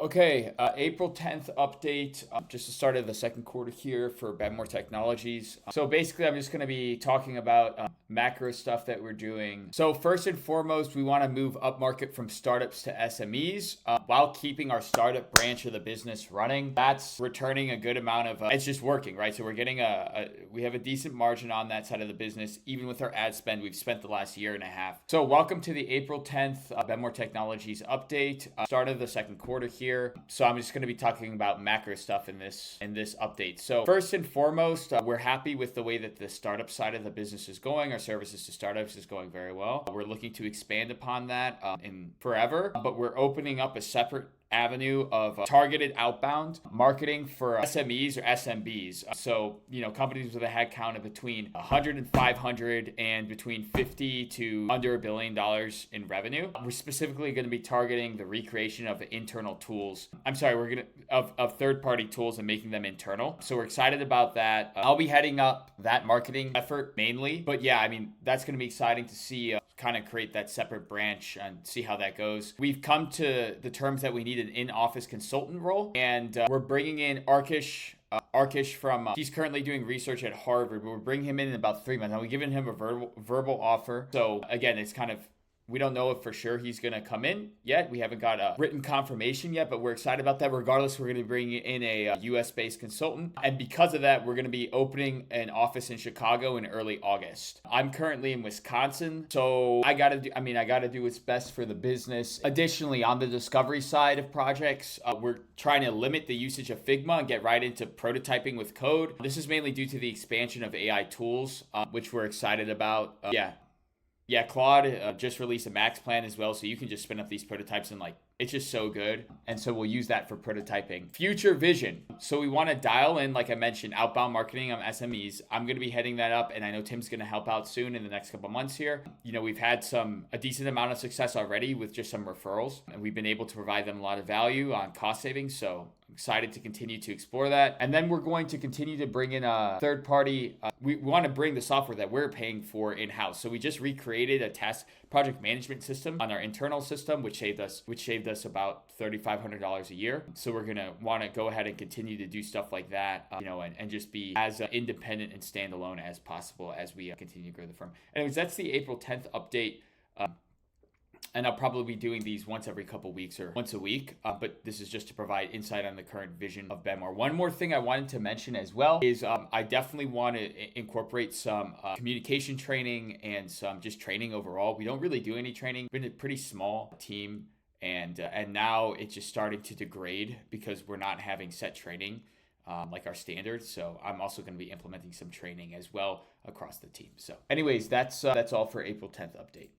Okay, April 10th update, just the start of the second quarter here for Benmore Technologies. So basically, I'm just going to be talking about macro stuff that we're doing. So first and foremost, we want to move upmarket from startups to SMEs while keeping our startup branch of the business running. That's returning a good amount of, it's just working, right? So we're getting we have a decent margin on that side of the business, even with our ad spend we've spent the last year and a half. So welcome to the April 10th Benmore Technologies update, start of the second quarter here. So I'm just going to be talking about macro stuff in this update. So first and foremost, we're happy with the way that the startup side of the business is going. Our services to startups is going very well. We're looking to expand upon that in forever, but we're opening up a separate avenue of targeted outbound marketing for SMEs or SMBs. So, companies with a head count of between 100 and 500 and between 50 to under $1 billion in revenue. We're specifically going to be targeting the recreation of internal tools. Of third-party tools and making them internal. So we're excited about that. I'll be heading up that marketing effort mainly. But yeah, that's going to be exciting to see kind of create that separate branch and see how that goes. We've come to the terms that we need an in-office consultant role, and we're bringing in Arkish from, he's currently doing research at Harvard, but we're bringing him in about 3 months. Now, we've given him a verbal offer. So again, it's kind of, we don't know if for sure he's going to come in yet. We haven't got a written confirmation yet, but we're excited about that. Regardless, we're going to bring in a US-based consultant. And because of that, we're going to be opening an office in Chicago in early August. I'm currently in Wisconsin, so I got to do what's best for the business. Additionally, on the discovery side of projects, we're trying to limit the usage of Figma and get right into prototyping with code. This is mainly due to the expansion of AI tools, which we're excited about. Yeah, Claude just released a max plan as well, so you can just spin up these prototypes and it's just so good. And so we'll use that for prototyping. Future vision. So we want to dial in, like I mentioned, outbound marketing on SMEs. I'm going to be heading that up, and I know Tim's going to help out soon in the next couple months here. We've had a decent amount of success already with just some referrals, and we've been able to provide them a lot of value on cost savings. So I'm excited to continue to explore that. And then we're going to continue to bring in a third party. We want to bring the software that we're paying for in-house. So we just recreated a task project management system on our internal system, which saved us about $3,500 a year. So we're gonna want to go ahead and continue to do stuff like that, and just be as independent and standalone as possible as we continue to grow the firm. Anyways, that's the April 10th update. And I'll probably be doing these once every couple weeks or once a week. But this is just to provide insight on the current vision of Benmore. One more thing I wanted to mention as well is I definitely want to incorporate some communication training and some just training overall. We don't really do any training. We've been a pretty small team, and now it's just starting to degrade because we're not having set training like our standards. So I'm also going to be implementing some training as well across the team. So anyways, that's all for April 10th update.